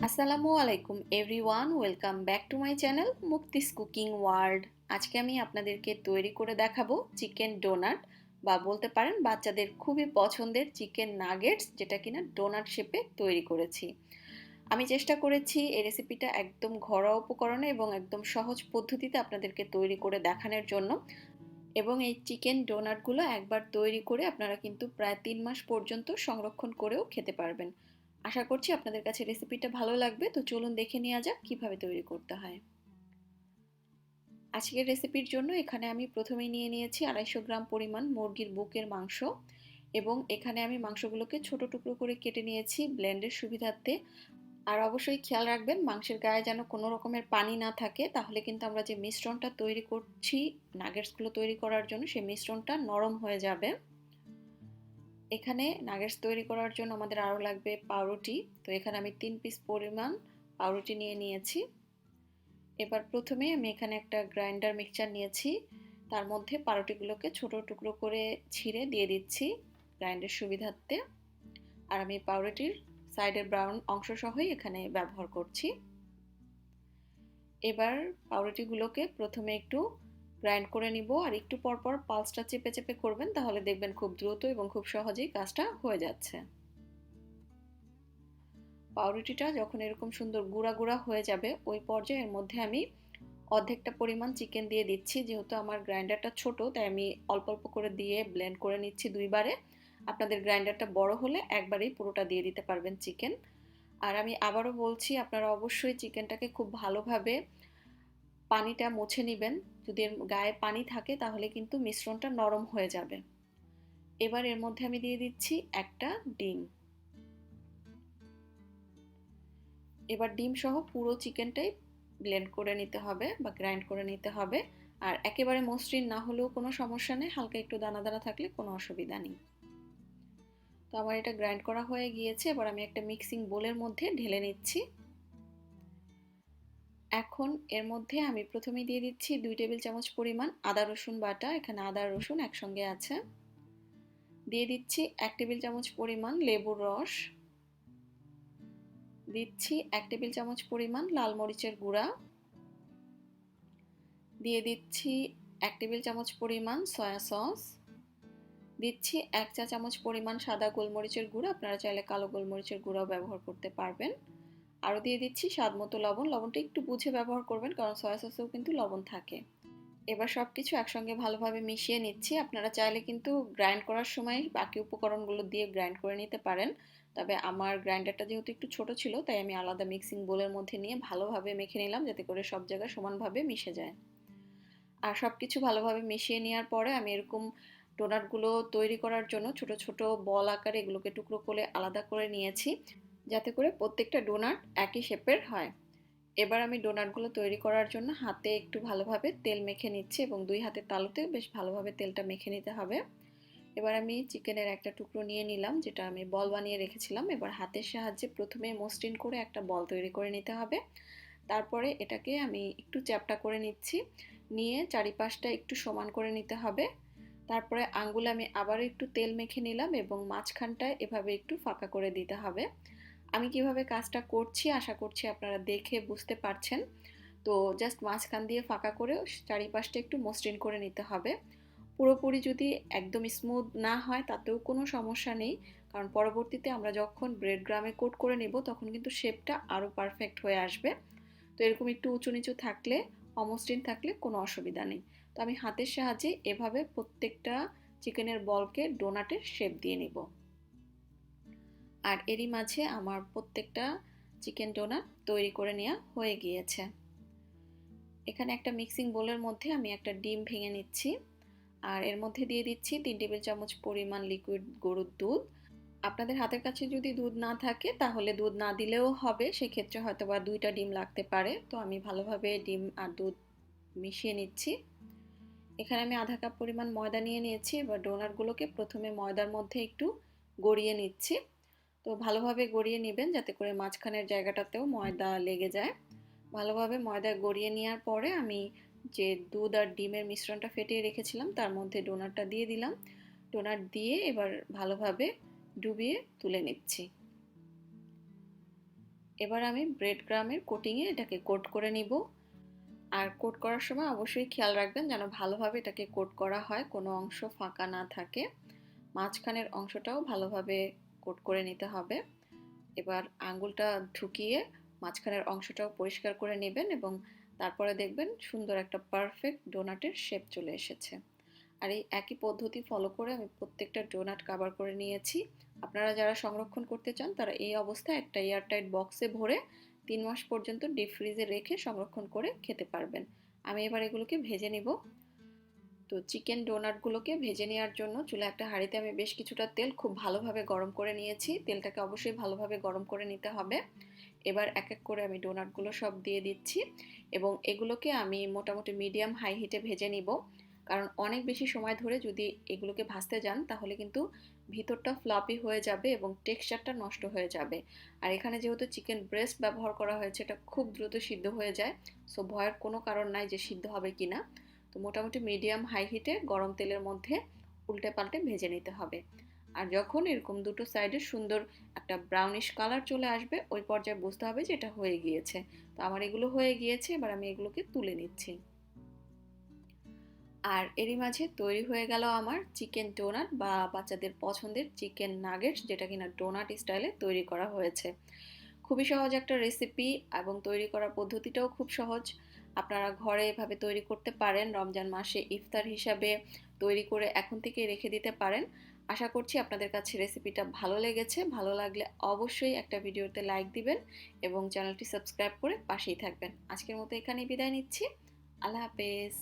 আসসালামু আলাইকুম everyone, welcome back to my channel Mukti's cooking world. আজকে আমি আপনাদেরকে তৈরি করে দেখাবো চিকেন ডোনাট, বা বলতে পারেন বাচ্চাদের খুবই পছন্দের চিকেন নাগেটস, যেটা কিনা ডোনাট শেপে তৈরি করেছি। আমি চেষ্টা করেছি এই রেসিপিটা একদম ঘরোয়া উপকরণে এবং একদম সহজ পদ্ধতিতে আপনাদেরকে তৈরি করে দেখানোর জন্য। এবং এই চিকেন ডোনাটগুলো একবার তৈরি করে আপনারা কিন্তু প্রায় 3 মাস পর্যন্ত সংরক্ষণ করেও খেতে পারবেন। আশা করছি আপনাদের কাছে রেসিপিটা ভালো লাগবে। তো চলুন দেখে নেওয়া যাক কিভাবে তৈরি করতে হয়। আজকের রেসিপির জন্য এখানে আমি প্রথমেই নিয়ে নিয়েছি 250 গ্রাম পরিমাণ মুরগির বুকের মাংস, এবং এখানে আমি মাংসগুলোকে ছোট টুকরো করে কেটে নিয়েছি ব্লেন্ডের সুবিধার্থে। আর অবশ্যই খেয়াল রাখবেন মাংসের গায়ে যেন কোনো রকমের পানি না থাকে, তাহলে কিন্তু আমরা যে মিশ্রণটা তৈরি করছি নাগেটসগুলো তৈরি করার জন্য, সেই মিশ্রণটা নরম হয়ে যাবে। এখানে নাগেটস তৈরি করার জন্য আমাদের আরও লাগবে পাউরুটি। তো এখানে আমি 3 পিস পরিমাণ পাউরুটি নিয়ে নিয়েছি। এবার প্রথমে আমি এখানে একটা গ্রাইন্ডার মিক্সচার নিয়েছি, তার মধ্যে পাউরুটিগুলোকে ছোট টুকরো করে ছিঁড়ে দিয়ে দিচ্ছি গ্রাইন্ডার সুবিধার্থে। আর আমি পাউরুটির সাইডের ব্রাউন অংশ সহই এখানে ব্যবহার করছি। এবার পাউরুটিগুলোকে প্রথমে একটু গ্রাইন্ড করে নিব, আর একটু পরপর পালসটা চেপে চেপে করবেন, তাহলে দেখবেন খুব দ্রুত এবং খুব সহজেই কাজটা হয়ে যাচ্ছে। পাউরুটিটা যখন এরকম সুন্দর গুঁড়া গুঁড়া হয়ে যাবে, ওই পর্যায়ে এর মধ্যে আমি অর্ধেকটা পরিমাণ চিকেন দিয়ে দিচ্ছি। যেহেতু আমার গ্রাইন্ডারটা ছোট, তাই আমি অল্প অল্প করে দিয়ে ব্লেন্ড করে নিচ্ছি দুইবারে। আপনাদের গ্রাইন্ডারটা বড় হলে একবারেই পুরোটা দিয়ে দিতে পারবেন চিকেন। আর আমি আবারও বলছি, আপনারা অবশ্যই চিকেনটাকে খুব ভালোভাবে পানিটা মুছে নেবেন। যদি এর গায়ে পানি থাকে তাহলে কিন্তু মিশ্রণটা নরম হয়ে যাবে। এবার এর মধ্যে আমি দিয়ে দিচ্ছি একটা ডিম। এবার ডিম সহ পুরো চিকেনটাই ব্লেন্ড করে নিতে হবে বা গ্রাইন্ড করে নিতে হবে। আর একেবারে মসৃণ না হলেও কোনো সমস্যা নেই, হালকা একটু দানা দানা থাকলে কোনো অসুবিধা নেই। তো আমার এটা গ্রাইন্ড করা হয়ে গিয়েছে। এবার আমি একটা মিক্সিং বোলের মধ্যে ঢেলে নিচ্ছি। এখন এর মধ্যে আমি প্রথমেই দিয়ে দিচ্ছি 2 টেবিল চামচ পরিমাণ আদা রসুন বাটা। এখানে আদা রসুন একসঙ্গে আছে। দিয়ে দিচ্ছি 1 টেবিল চামচ পরিমাণ লেবুর রস। দিচ্ছি 1 টেবিল চামচ পরিমাণ লাল মরিচের গুঁড়া। দিয়ে দিচ্ছি 1 টেবিল চামচ পরিমাণ সয়া সস। দিচ্ছি 1 চা চামচ পরিমাণ সাদা গোলমরিচের গুঁড়া, আপনারা চাইলে কালো গোলমরিচের গুঁড়াও ব্যবহার করতে পারবেন। আরও দিয়ে দিচ্ছি স্বাদ মতো লবণ। লবণটা একটু বুঝে ব্যবহার করবেন, কারণ সয়া সসেও কিন্তু লবণ থাকে। এবার সব কিছু একসঙ্গে ভালোভাবে মিশিয়ে নিচ্ছি। আপনারা চাইলে কিন্তু গ্রাইন্ড করার সময় বাকি উপকরণগুলো দিয়ে গ্রাইন্ড করে নিতে পারেন। তবে আমার গ্রাইন্ডারটা যেহেতু একটু ছোট ছিল, তাই আমি আলাদা মিক্সিং বোলের মধ্যে নিয়ে ভালোভাবে মেখে নিলাম, যাতে করে সব জায়গায় সমানভাবে মিশে যায়। আর সব কিছু ভালোভাবে মিশিয়ে নেওয়ার পরে আমি এরকম ডোনাটগুলো তৈরি করার জন্য ছোট ছোট বল আকারে এগুলোকে টুকরো করে আলাদা করে নিয়েছি, যাতে করে প্রত্যেকটা ডোনাট একই শেপের হয়। এবার আমি ডোনাটগুলো তৈরি করার জন্য হাতে একটু ভালোভাবে তেল মেখে নিচ্ছি, এবং দুই হাতের তালুতে বেশ ভালোভাবে তেলটা মেখে নিতে হবে। এবার আমি চিকেনের একটা টুকরো নিয়ে নিলাম, যেটা আমি বল বানিয়ে রেখেছিলাম। এবার হাতের সাহায্যে প্রথমে মসৃণ করে একটা বল তৈরি করে নিতে হবে। তারপরে এটাকে আমি একটু চ্যাপ্টা করে নিচ্ছি, নিয়ে চারিপাশটা একটু সমান করে নিতে হবে। তারপরে আঙ্গুলে আমি আবারও একটু তেল মেখে নিলাম, এবং মাঝখানটায় এভাবে একটু ফাঁকা করে দিতে হবে। আমি কিভাবে কাজটা করছি আশা করছি আপনারা দেখে বুঝতে পারছেন। তো জাস্ট মাঝখান দিয়ে ফাঁকা করে চারিপাশটা একটু মসৃণ করে নিতে হবে। পুরোপুরি যদি একদম স্মুথ না হয় তাতেও কোনো সমস্যা নেই, কারণ পরবর্তীতে আমরা যখন ব্রেড গ্রামে কোট করে নেব তখন কিন্তু শেপটা আরও পারফেক্ট হয়ে আসবে। তো এরকম একটু উঁচু নিচু থাকলে, অমসৃণ থাকলে কোনো অসুবিধা নেই। তো আমি হাতের সাহায্যে এভাবে প্রত্যেকটা চিকেনের বলকে ডোনাটের শেপ দিয়ে নিব। আর এরই মাঝে আমার প্রত্যেকটা চিকেন ডোনাট তৈরি করে নেওয়া হয়ে গিয়েছে। এখানে একটা মিক্সিং বোলের মধ্যে আমি একটা ডিম ভেঙে নিচ্ছি, আর এর মধ্যে দিয়ে দিচ্ছি 3 টেবিল চামচ পরিমাণ লিকুইড গরুর দুধ। আপনাদের হাতের কাছে যদি দুধ না থাকে তাহলে দুধ না দিলেও হবে, সেক্ষেত্রে হয়তো বা 2টা ডিম লাগতে পারে। তো আমি ভালোভাবে ডিম আর দুধ মিশিয়ে নিচ্ছি। এখানে আমি আধা কাপ পরিমাণ ময়দা নিয়ে নিয়েছি। এবার ডোনাটগুলোকে প্রথমে ময়দার মধ্যে একটু গড়িয়ে নিচ্ছি। তো ভালোভাবে গড়িয়ে নেবেন, যাতে করে মাঝখানের জায়গাটাতেও ময়দা লেগে যায়। ভালোভাবে ময়দা গড়িয়ে নেওয়ার পরে আমি যে দুধ আর ডিমের মিশ্রণটা ফেটিয়ে রেখেছিলাম তার মধ্যে ডোনাটটা দিয়ে দিলাম। ডোনাট দিয়ে এবার ভালোভাবে ডুবিয়ে তুলে নিচ্ছি। এবার আমি ব্রেড ক্রামের কোটিংয়ে এটাকে কোট করে নিব। আর কোট করার সময় অবশ্যই খেয়াল রাখবেন যেন ভালোভাবে এটাকে কোট করা হয়, কোনো অংশ ফাঁকা না থাকে। মাঝখানের অংশটাও ভালোভাবে কোট করে নিতে হবে। এবার আঙ্গুলটা ঢুকিয়ে মাঝখানের অংশটাও পরিষ্কার করে নেবেন এবং তারপরে দেখবেন সুন্দর একটা পারফেক্ট ডোনাটের শেপ চলে এসেছে। আর এই একই পদ্ধতি ফলো করে আমি প্রত্যেকটা ডোনাট কভার করে নিয়েছি। আপনারা যারা সংরক্ষণ করতে চান তারা এই অবস্থায় একটা এয়ারটাইট বক্সে ভরে 3 মাস পর্যন্ত ডিপ ফ্রিজে রেখে সংরক্ষণ করে খেতে পারবেন। আমি এবার এগুলোকে ভেজে নিব। তো চিকেন ডোনাটগুলোকে ভেজে নেওয়ার জন্য চুলায় একটা হাঁড়িতে আমি বেশ কিছুটা তেল খুব ভালোভাবে গরম করে নিয়েছি। তেলটাকে অবশ্যই ভালোভাবে গরম করে নিতে হবে। এবার এক এক করে আমি ডোনাটগুলো সব দিয়ে দিচ্ছি এবং এগুলোকে আমি মোটামুটি মিডিয়াম হাই হিটে ভেজে নিব। কারণ অনেক বেশি সময় ধরে যদি এগুলোকে ভাজতে যান তাহলে কিন্তু ভিতরটা ফ্লাপি হয়ে যাবে এবং টেক্সচারটা নষ্ট হয়ে যাবে। আর এখানে যেহেতু চিকেন ব্রেস্ট ব্যবহার করা হয়েছে এটা খুব দ্রুত সিদ্ধ হয়ে যায়, সো ভয়ের কোনো কারণ নাই যে সিদ্ধ হবে কিনা। তো মোটামুটি মিডিয়াম হাই হিটে গরম তেলের মধ্যে উল্টে পাল্টে ভেজে নিতে হবে। আর যখন এরকম দুটো সাইডে সুন্দর একটা ব্রাউনিশ কালার চলে আসবে ওই পর্যায়ে বুঝতে হবে যে এটা হয়ে গিয়েছে। তো আমার এগুলো হয়ে গিয়েছে, এবার আমি এগুলোকে তুলে নিচ্ছি। আর এরই মাঝে তৈরি হয়ে গেল আমার চিকেন ডোনাট বা বাচ্চাদের পছন্দের চিকেন নাগেটস, যেটা কিনা ডোনাট স্টাইলে তৈরি করা হয়েছে। খুবই সহজ একটা রেসিপি এবং তৈরি করার পদ্ধতিটাও খুব সহজ। আপনারা ঘরে এভাবে তৈরি করতে পারেন, রমজান মাসে ইফতার হিসাবে তৈরি করে এখন থেকেই রেখে দিতে পারেন। আশা করছি আপনাদের কাছে রেসিপিটা ভালো লেগেছে। ভালো লাগলে অবশ্যই একটা ভিডিওতে লাইক দিবেন এবং চ্যানেলটি সাবস্ক্রাইব করে পাশেই থাকবেন। আজকের মতো এখানেই বিদায় নিচ্ছি। আল্লাহ হাফেজ।